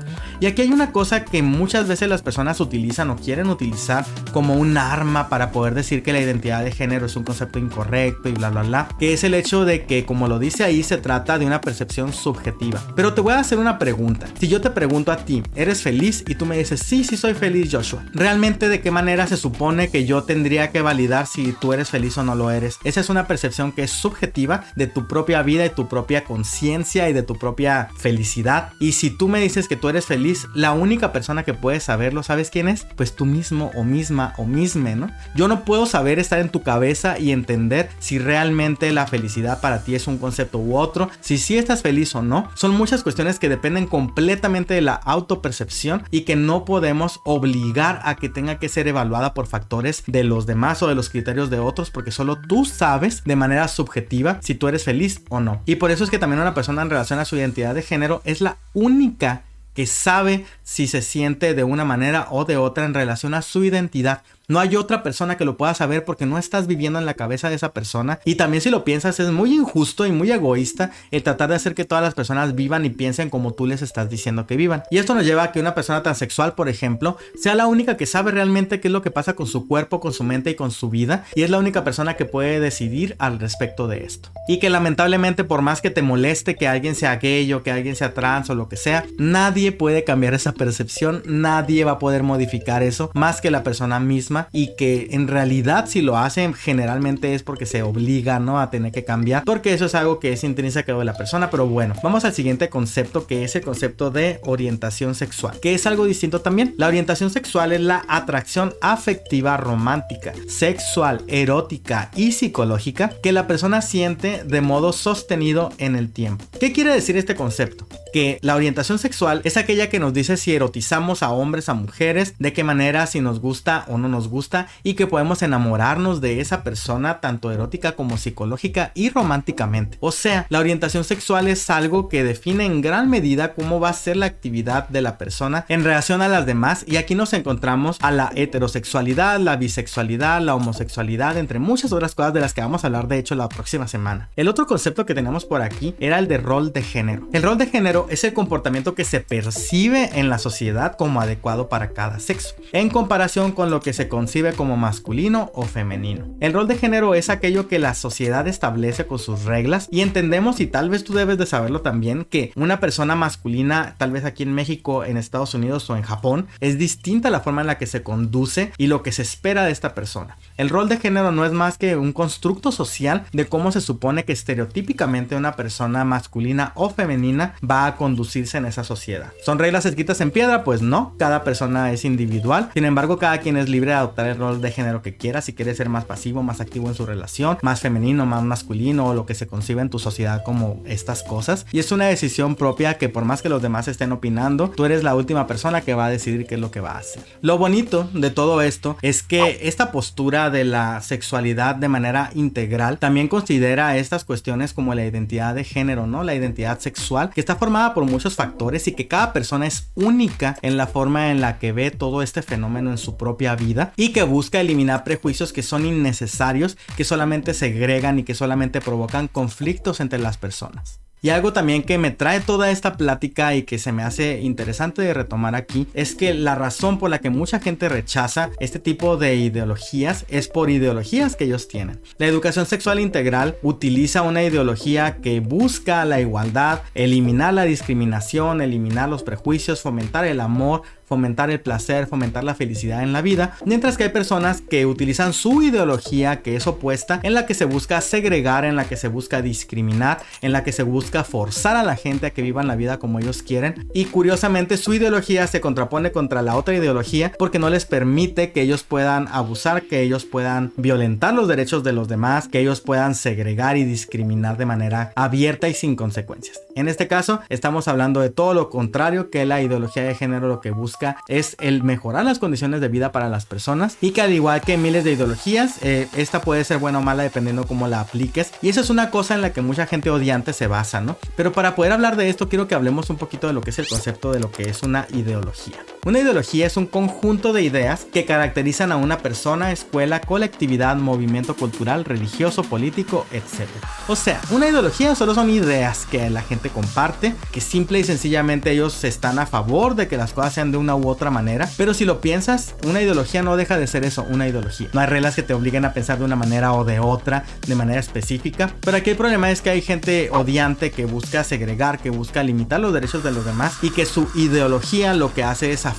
Y aquí hay una cosa que muchas veces las personas utilizan o quieren utilizar como un arma para poder decir que la identidad de género es un concepto incorrecto y bla bla bla, que es el hecho de que, como lo dice ahí, se trata de una percepción subjetiva. Pero te voy a hacer una pregunta. Si yo te pregunto a ti, ¿eres feliz? Y tú me dices, sí soy feliz, Joshua. ¿Realmente de qué manera se supone que yo tendría que validar si tú eres feliz o no lo eres? Esa es una percepción que es subjetiva de tu propia vida y tu propia conciencia y de tu propia felicidad. Y si tú me dices que tú eres feliz, la única persona que puede saberlo, ¿sabes quién es? Pues tú mismo o misma o misme, ¿no? Yo no puedo saber estar en tu cabeza y entender si realmente la felicidad para ti es un concepto u otro, si sí estás feliz o no. Son muchas cuestiones que dependen completamente de la autopercepción y que no podemos obligar a que tenga que ser evaluada por factores de los demás o de los criterios de otros, porque solo tú sabes de manera subjetiva si tú eres feliz o no. Y por eso es que también una persona en relación a su identidad de género es la única que sabe si se siente de una manera o de otra en relación a su identidad. No hay otra persona que lo pueda saber porque no estás viviendo en la cabeza de esa persona. Y también, si lo piensas, es muy injusto y muy egoísta el tratar de hacer que todas las personas vivan y piensen como tú les estás diciendo que vivan. Y esto nos lleva a que una persona transexual, por ejemplo, sea la única que sabe realmente qué es lo que pasa con su cuerpo, con su mente y con su vida. Y es la única persona que puede decidir al respecto de esto. Y que lamentablemente, por más que te moleste que alguien sea gay o que alguien sea trans o lo que sea, nadie puede cambiar esa percepción. Nadie va a poder modificar eso más que la persona misma. Y que en realidad, si lo hacen, generalmente es porque se obliga, ¿no?, a tener que cambiar, porque eso es algo que es intrínseco de la persona. Pero bueno, vamos al siguiente concepto, que es el concepto de orientación sexual, que es algo distinto también. La orientación sexual es la atracción afectiva, romántica, sexual, erótica y psicológica que la persona siente de modo sostenido en el tiempo. ¿Qué quiere decir este concepto? Que la orientación sexual es aquella que nos dice si erotizamos a hombres, a mujeres, de qué manera, si nos gusta o no nos gusta, y que podemos enamorarnos de esa persona tanto erótica como psicológica y románticamente. O sea, la orientación sexual es algo que define en gran medida cómo va a ser la actividad de la persona en relación a las demás, y aquí nos encontramos a la heterosexualidad, la bisexualidad, la homosexualidad, entre muchas otras cosas de las que vamos a hablar de hecho la próxima semana. El otro concepto que tenemos por aquí era el de rol de género. El rol de género es el comportamiento que se percibe en la sociedad como adecuado para cada sexo, en comparación con lo que se concibe como masculino o femenino. El rol de género es aquello que la sociedad establece con sus reglas, y entendemos, y tal vez tú debes de saberlo también, que una persona masculina, tal vez aquí en México, en Estados Unidos o en Japón, es distinta a la forma en la que se conduce y lo que se espera de esta persona. El rol de género no es más que un constructo social de cómo se supone que estereotípicamente una persona masculina o femenina va a conducirse en esa sociedad. ¿Son reglas escritas en piedra? Pues no, cada persona es individual. Sin embargo, cada quien es libre de adoptar el rol de género que quiera. Si quieres ser más pasivo, más activo en su relación, más femenino, más masculino, o lo que se concibe en tu sociedad como estas cosas. Y es una decisión propia que, por más que los demás estén opinando, tú eres la última persona que va a decidir qué es lo que va a hacer. Lo bonito de todo esto es que esta postura de la sexualidad de manera integral también considera estas cuestiones como la identidad de género, ¿no? La identidad sexual, que está formada por muchos factores y que cada persona es única en la forma en la que ve todo este fenómeno en su propia vida, y que busca eliminar prejuicios que son innecesarios, que solamente segregan y que solamente provocan conflictos entre las personas. Y algo también que me trae toda esta plática y que se me hace interesante de retomar aquí es que la razón por la que mucha gente rechaza este tipo de ideologías es por ideologías que ellos tienen. La educación sexual integral utiliza una ideología que busca la igualdad, eliminar la discriminación, eliminar los prejuicios, fomentar el amor, fomentar el placer, fomentar la felicidad en la vida, mientras que hay personas que utilizan su ideología, que es opuesta, en la que se busca segregar, en la que se busca discriminar, en la que se busca forzar a la gente a que vivan la vida como ellos quieren. Y curiosamente, su ideología se contrapone contra la otra ideología porque no les permite que ellos puedan abusar, que ellos puedan violentar los derechos de los demás, que ellos puedan segregar y discriminar de manera abierta y sin consecuencias. En este caso, estamos hablando de todo lo contrario, que la ideología de género lo que busca es el mejorar las condiciones de vida para las personas, y que al igual que miles de ideologías, esta puede ser buena o mala dependiendo cómo la apliques, y eso es una cosa en la que mucha gente odiante se basa, ¿no? Pero para poder hablar de esto, quiero que hablemos un poquito de lo que es el concepto de lo que es una ideología. Una ideología es un conjunto de ideas que caracterizan a una persona, escuela, colectividad, movimiento cultural, religioso, político, etc. O sea, una ideología solo son ideas que la gente comparte, que simple y sencillamente ellos están a favor de que las cosas sean de una u otra manera. Pero si lo piensas, una ideología no deja de ser eso, una ideología. No hay reglas que te obliguen a pensar de una manera o de otra, de manera específica. Pero aquí el problema es que hay gente odiante que busca segregar, que busca limitar los derechos de los demás y que su ideología lo que hace es afectar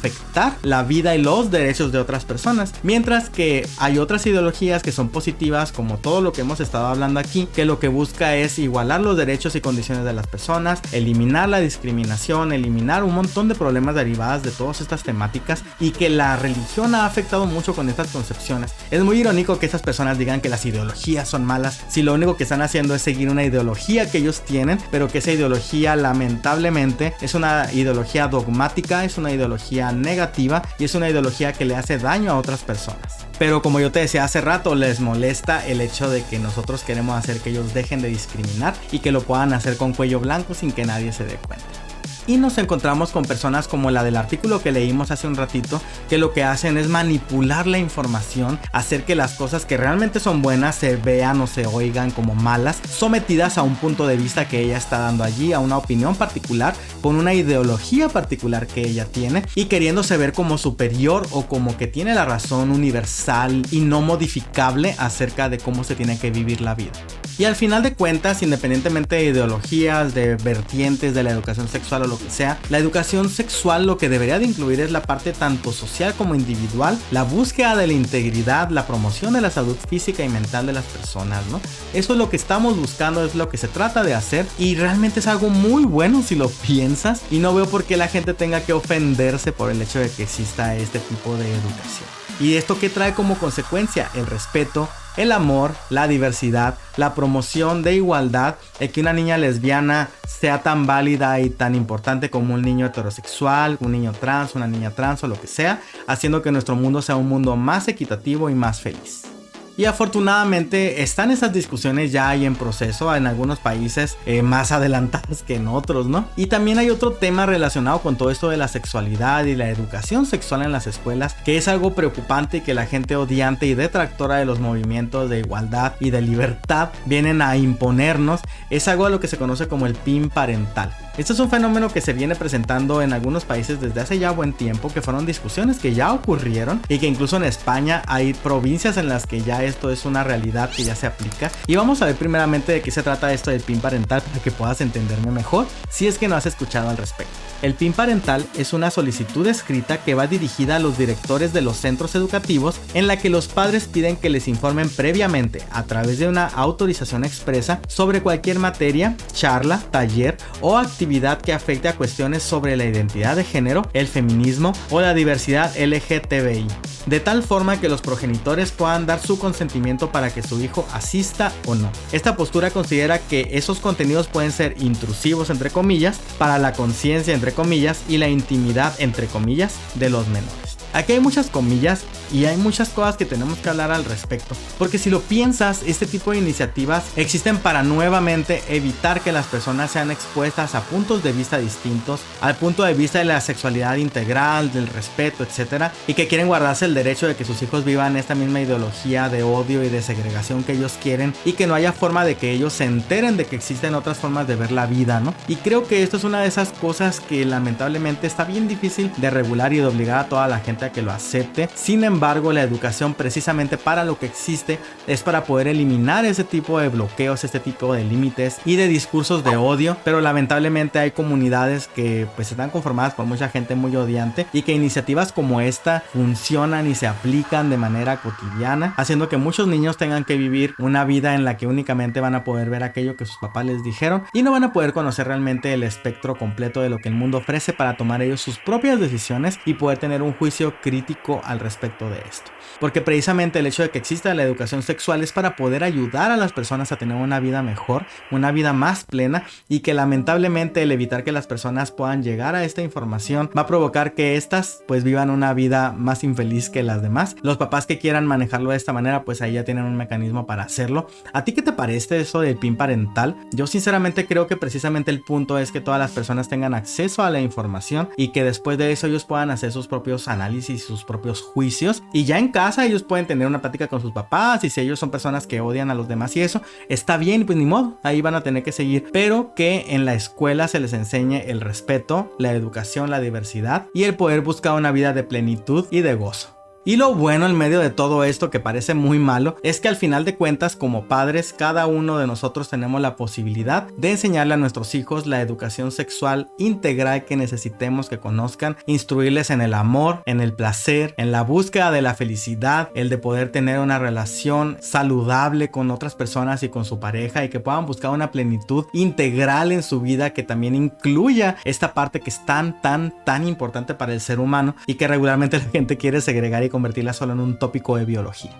la vida y los derechos de otras personas. Mientras que hay otras ideologías que son positivas, como todo lo que hemos estado hablando aquí, que lo que busca es igualar los derechos y condiciones de las personas, eliminar la discriminación, eliminar un montón de problemas derivadas de todas estas temáticas, y que la religión ha afectado mucho con estas concepciones. Es muy irónico que estas personas digan que las ideologías son malas, si lo único que están haciendo es seguir una ideología que ellos tienen, pero que esa ideología lamentablemente es una ideología dogmática, es una ideología negativa y es una ideología que le hace daño a otras personas. Pero como yo te decía hace rato, les molesta el hecho de que nosotros queremos hacer que ellos dejen de discriminar y que lo puedan hacer con cuello blanco sin que nadie se dé cuenta. Y nos encontramos con personas como la del artículo que leímos hace un ratito, que lo que hacen es manipular la información, hacer que las cosas que realmente son buenas se vean o se oigan como malas, sometidas a un punto de vista que ella está dando allí, a una opinión particular, con una ideología particular que ella tiene, y queriéndose ver como superior o como que tiene la razón universal y no modificable acerca de cómo se tiene que vivir la vida. Y al final de cuentas, independientemente de ideologías, de vertientes, de la educación sexual o lo que sea, la educación sexual lo que debería de incluir es la parte tanto social como individual, la búsqueda de la integridad, la promoción de la salud física y mental de las personas, ¿no? Eso es lo que estamos buscando, es lo que se trata de hacer, y realmente es algo muy bueno si lo piensas, y no veo por qué la gente tenga que ofenderse por el hecho de que exista este tipo de educación. ¿Y esto qué trae como consecuencia? El respeto, el amor, la diversidad, la promoción de igualdad, el que una niña lesbiana sea tan válida y tan importante como un niño heterosexual, un niño trans, una niña trans o lo que sea, haciendo que nuestro mundo sea un mundo más equitativo y más feliz. Y afortunadamente están esas discusiones ya ahí en proceso en algunos países más adelantados que en otros, ¿no? Y también hay otro tema relacionado con todo esto de la sexualidad y la educación sexual en las escuelas, que es algo preocupante y que la gente odiante y detractora de los movimientos de igualdad y de libertad vienen a imponernos. Es algo a lo que se conoce como el PIN parental. Esto es un fenómeno que se viene presentando en algunos países desde hace ya buen tiempo, que fueron discusiones que ya ocurrieron y que incluso en España hay provincias en las que ya esto es una realidad que ya se aplica. Y vamos a ver primeramente de qué se trata esto del PIN parental para que puedas entenderme mejor si es que no has escuchado al respecto. El PIN parental es una solicitud escrita que va dirigida a los directores de los centros educativos, en la que los padres piden que les informen previamente a través de una autorización expresa sobre cualquier materia, charla, taller o actividad que afecte a cuestiones sobre la identidad de género, el feminismo o la diversidad LGTBI, de tal forma que los progenitores puedan dar su consentimiento para que su hijo asista o no. Esta postura considera que esos contenidos pueden ser intrusivos entre comillas para la conciencia entre comillas y la intimidad entre comillas de los menores. Aquí hay muchas comillas y hay muchas cosas que tenemos que hablar al respecto, porque si lo piensas, este tipo de iniciativas existen para nuevamente evitar que las personas sean expuestas a puntos de vista distintos, al punto de vista de la sexualidad integral, del respeto, etcétera, y que quieren guardarse el derecho de que sus hijos vivan esta misma ideología de odio y de segregación que ellos quieren, y que no haya forma de que ellos se enteren de que existen otras formas de ver la vida, ¿no? Y creo que esto es una de esas cosas que lamentablemente está bien difícil de regular y de obligar a toda la gente a que lo acepte. Sin embargo, la educación precisamente para lo que existe es para poder eliminar ese tipo de bloqueos, este tipo de límites y de discursos de odio, pero lamentablemente hay comunidades que pues están conformadas por mucha gente muy odiante y que iniciativas como esta funcionan y se aplican de manera cotidiana, haciendo que muchos niños tengan que vivir una vida en la que únicamente van a poder ver aquello que sus papás les dijeron y no van a poder conocer realmente el espectro completo de lo que el mundo ofrece para tomar ellos sus propias decisiones y poder tener un juicio juicio crítico al respecto de esto. Porque precisamente el hecho de que exista la educación sexual es para poder ayudar a las personas a tener una vida mejor, una vida más plena, y que lamentablemente el evitar que las personas puedan llegar a esta información va a provocar que éstas pues vivan una vida más infeliz que las demás. Los papás que quieran manejarlo de esta manera pues ahí ya tienen un mecanismo para hacerlo. ¿A ti qué te parece eso del PIN parental? Yo sinceramente creo que precisamente el punto es que todas las personas tengan acceso a la información y que después de eso ellos puedan hacer sus propios análisis, sus propios juicios, y ya en casa ellos pueden tener una plática con sus papás, y si ellos son personas que odian a los demás y eso, está bien, pues ni modo, ahí van a tener que seguir, pero que en la escuela se les enseñe el respeto, la educación, la diversidad y el poder buscar una vida de plenitud y de gozo. Y lo bueno en medio de todo esto, que parece muy malo, es que al final de cuentas, como padres, cada uno de nosotros tenemos la posibilidad de enseñarle a nuestros hijos la educación sexual integral que necesitemos que conozcan, instruirles en el amor, en el placer, en la búsqueda de la felicidad, el de poder tener una relación saludable con otras personas y con su pareja, y que puedan buscar una plenitud integral en su vida que también incluya esta parte que es tan importante para el ser humano y que regularmente la gente quiere segregar y convertirla solo en un tópico de biología.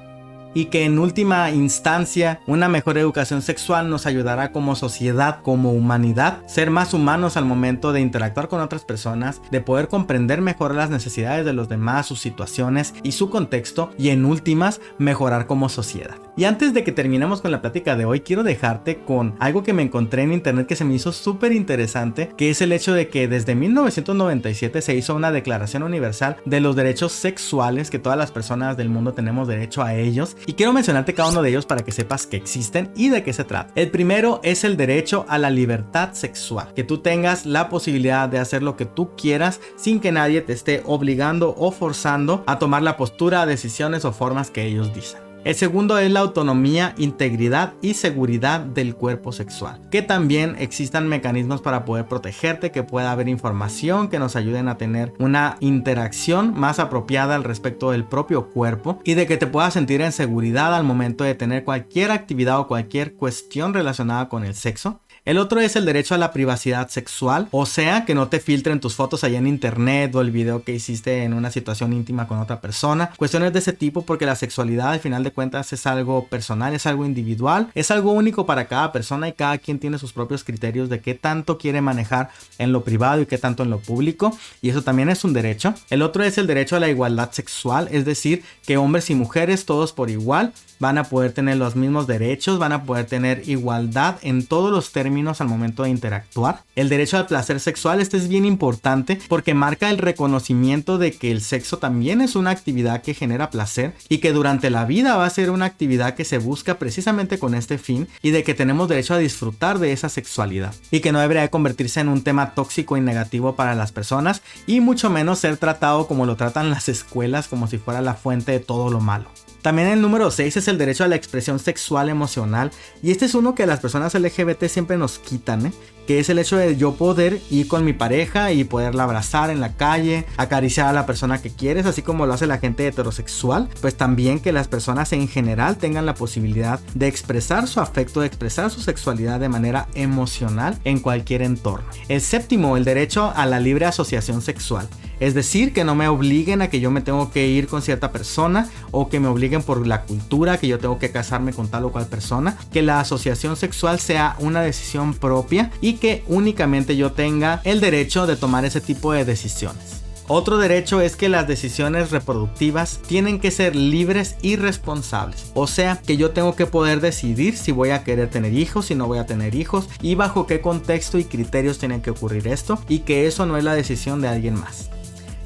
Y que en última instancia una mejor educación sexual nos ayudará como sociedad, como humanidad, ser más humanos al momento de interactuar con otras personas, de poder comprender mejor las necesidades de los demás, sus situaciones y su contexto, y en últimas mejorar como sociedad. Y antes de que terminemos con la plática de hoy, quiero dejarte con algo que me encontré en internet que se me hizo súper interesante, que es el hecho de que desde 1997 se hizo una Declaración Universal de los Derechos Sexuales, que todas las personas del mundo tenemos derecho a ellos. Y quiero mencionarte cada uno de ellos para que sepas que existen y de qué se trata. El primero es el derecho a la libertad sexual, que tú tengas la posibilidad de hacer lo que tú quieras sin que nadie te esté obligando o forzando a tomar la postura, decisiones o formas que ellos dicen. El segundo es la autonomía, integridad y seguridad del cuerpo sexual, que también existan mecanismos para poder protegerte, que pueda haber información que nos ayuden a tener una interacción más apropiada al respecto del propio cuerpo, y de que te puedas sentir en seguridad al momento de tener cualquier actividad o cualquier cuestión relacionada con el sexo. El otro es el derecho a la privacidad sexual, o sea, que no te filtren tus fotos allá en internet o el video que hiciste en una situación íntima con otra persona. Cuestiones de ese tipo, porque la sexualidad al final de cuentas es algo personal, es algo individual, es algo único para cada persona, y cada quien tiene sus propios criterios de qué tanto quiere manejar en lo privado y qué tanto en lo público, y eso también es un derecho. El otro es el derecho a la igualdad sexual, es decir, que hombres y mujeres todos por igual van a poder tener los mismos derechos, van a poder tener igualdad en todos los términos al momento de interactuar. El derecho al placer sexual, este es bien importante porque marca el reconocimiento de que el sexo también es una actividad que genera placer, y que durante la vida va a ser una actividad que se busca precisamente con este fin, y de que tenemos derecho a disfrutar de esa sexualidad, y que no debería convertirse en un tema tóxico y negativo para las personas, y mucho menos ser tratado como lo tratan las escuelas, como si fuera la fuente de todo lo malo. También el número 6 es el derecho a la expresión sexual emocional, y este es uno que las personas LGBT siempre nos quitan, que es el hecho de yo poder ir con mi pareja y poderla abrazar en la calle, acariciar a la persona que quieres, así como lo hace la gente heterosexual. Pues también que las personas en general tengan la posibilidad de expresar su afecto, de expresar su sexualidad de manera emocional en cualquier entorno. El séptimo, el derecho a la libre asociación sexual, es decir, que no me obliguen a que yo me tengo que ir con cierta persona, o que me obliguen por la cultura que yo tengo que casarme con tal o cual persona. Que la asociación sexual sea una decisión propia, y que únicamente yo tenga el derecho de tomar ese tipo de decisiones. Otro derecho es que las decisiones reproductivas tienen que ser libres y responsables, o sea, que yo tengo que poder decidir si voy a querer tener hijos, si no voy a tener hijos, y bajo qué contexto y criterios tienen que ocurrir esto, y que eso no es la decisión de alguien más.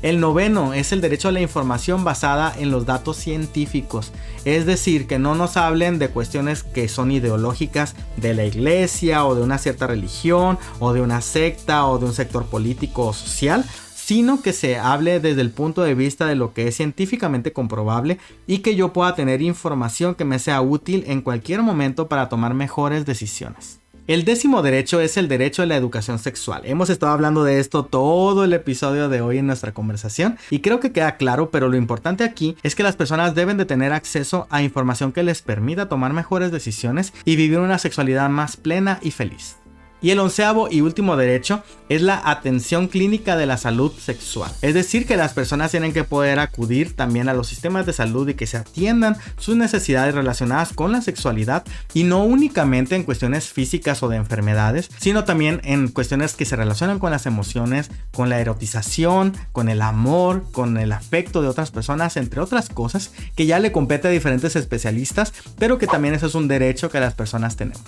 El noveno es el derecho a la información basada en los datos científicos, es decir, que no nos hablen de cuestiones que son ideológicas de la iglesia o de una cierta religión o de una secta o de un sector político o social, sino que se hable desde el punto de vista de lo que es científicamente comprobable, y que yo pueda tener información que me sea útil en cualquier momento para tomar mejores decisiones. El décimo derecho es el derecho a la educación sexual. Hemos estado hablando de esto todo el episodio de hoy en nuestra conversación, y creo que queda claro, pero lo importante aquí es que las personas deben de tener acceso a información que les permita tomar mejores decisiones y vivir una sexualidad más plena y feliz. Y el 11º y último derecho es la atención clínica de la salud sexual. Es decir, que las personas tienen que poder acudir también a los sistemas de salud y que se atiendan sus necesidades relacionadas con la sexualidad, y no únicamente en cuestiones físicas o de enfermedades, sino también en cuestiones que se relacionan con las emociones, con la erotización, con el amor, con el afecto de otras personas, entre otras cosas que ya le compete a diferentes especialistas, pero que también eso es un derecho que las personas tenemos.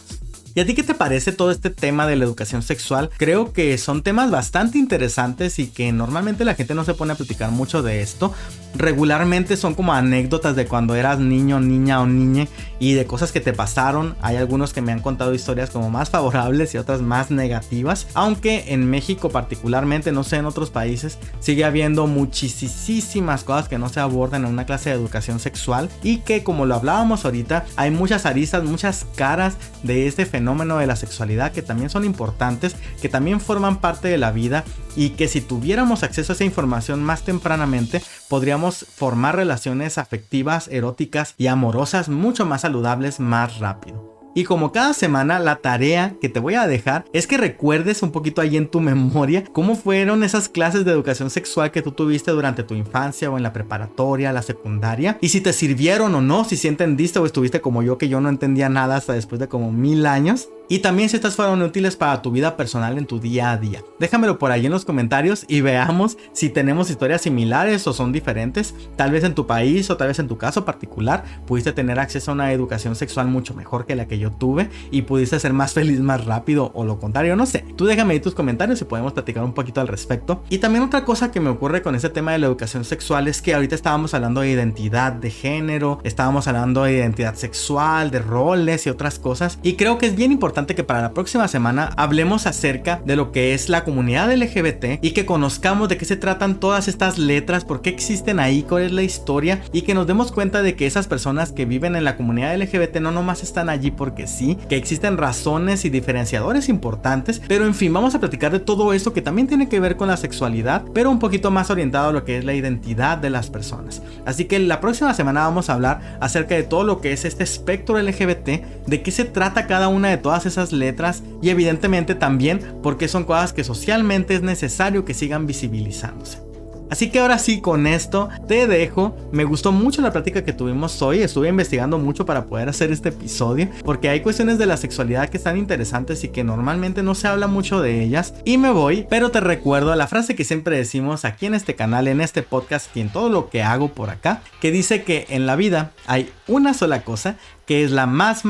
¿Y a ti qué te parece todo este tema de la educación sexual? Creo que son temas bastante interesantes y que normalmente la gente no se pone a platicar mucho de esto. Regularmente son como anécdotas de cuando eras niño, niña o niñe y de cosas que te pasaron. Hay algunos que me han contado historias como más favorables y otras más negativas. Aunque en México particularmente, no sé en otros países, sigue habiendo muchísimas cosas que no se abordan en una clase de educación sexual. Y que, como lo hablábamos ahorita, hay muchas aristas, muchas caras de este fenómeno de la sexualidad que también son importantes, que también forman parte de la vida, y que si tuviéramos acceso a esa información más tempranamente podríamos formar relaciones afectivas, eróticas y amorosas mucho más saludables más rápido. Y como cada semana, la tarea que te voy a dejar es que recuerdes un poquito ahí en tu memoria cómo fueron esas clases de educación sexual que tú tuviste durante tu infancia o en la preparatoria, la secundaria, y si te sirvieron o no, si entendiste o estuviste como yo, que yo no entendía nada hasta después de como 1000 años. Y también si estas fueron útiles para tu vida personal en tu día a día. Déjamelo por ahí en los comentarios y veamos si tenemos historias similares o son diferentes. Tal vez en tu país o tal vez en tu caso particular pudiste tener acceso a una educación sexual mucho mejor que la que yo tuve y pudiste ser más feliz más rápido, o lo contrario, no sé. Tú déjame ahí tus comentarios y podemos platicar un poquito al respecto. Y también otra cosa que me ocurre con este tema de la educación sexual es que ahorita estábamos hablando de identidad de género, estábamos hablando de identidad sexual, de roles y otras cosas, y creo que es bien importante que para la próxima semana hablemos acerca de lo que es la comunidad LGBT y que conozcamos de qué se tratan todas estas letras, por qué existen ahí, cuál es la historia, y que nos demos cuenta de que esas personas que viven en la comunidad LGBT no nomás están allí porque sí, que existen razones y diferenciadores importantes. Pero en fin, vamos a platicar de todo esto que también tiene que ver con la sexualidad, pero un poquito más orientado a lo que es la identidad de las personas. Así que la próxima semana vamos a hablar acerca de todo lo que es este espectro LGBT, de qué se trata cada una de todas esas letras, y evidentemente también porque son cosas que socialmente es necesario que sigan visibilizándose. Así que ahora sí, con esto te dejo. Me gustó mucho la plática que tuvimos hoy. Estuve investigando mucho para poder hacer este episodio, porque hay cuestiones de la sexualidad que están interesantes y que normalmente no se habla mucho de ellas. Y me voy, pero te recuerdo la frase que siempre decimos aquí en este canal, en este podcast y en todo lo que hago por acá, que dice que en la vida hay una sola cosa que es la más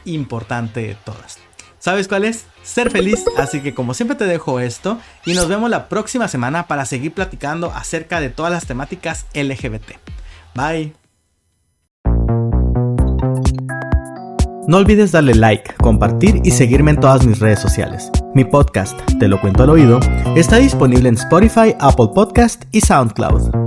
importante de todas. ¿Sabes cuál es? Ser feliz. Así que como siempre te dejo esto y nos vemos la próxima semana para seguir platicando acerca de todas las temáticas LGBT. Bye. No olvides darle like, compartir y seguirme en todas mis redes sociales. Mi podcast, Te lo cuento al oído, está disponible en Spotify, Apple Podcast y SoundCloud.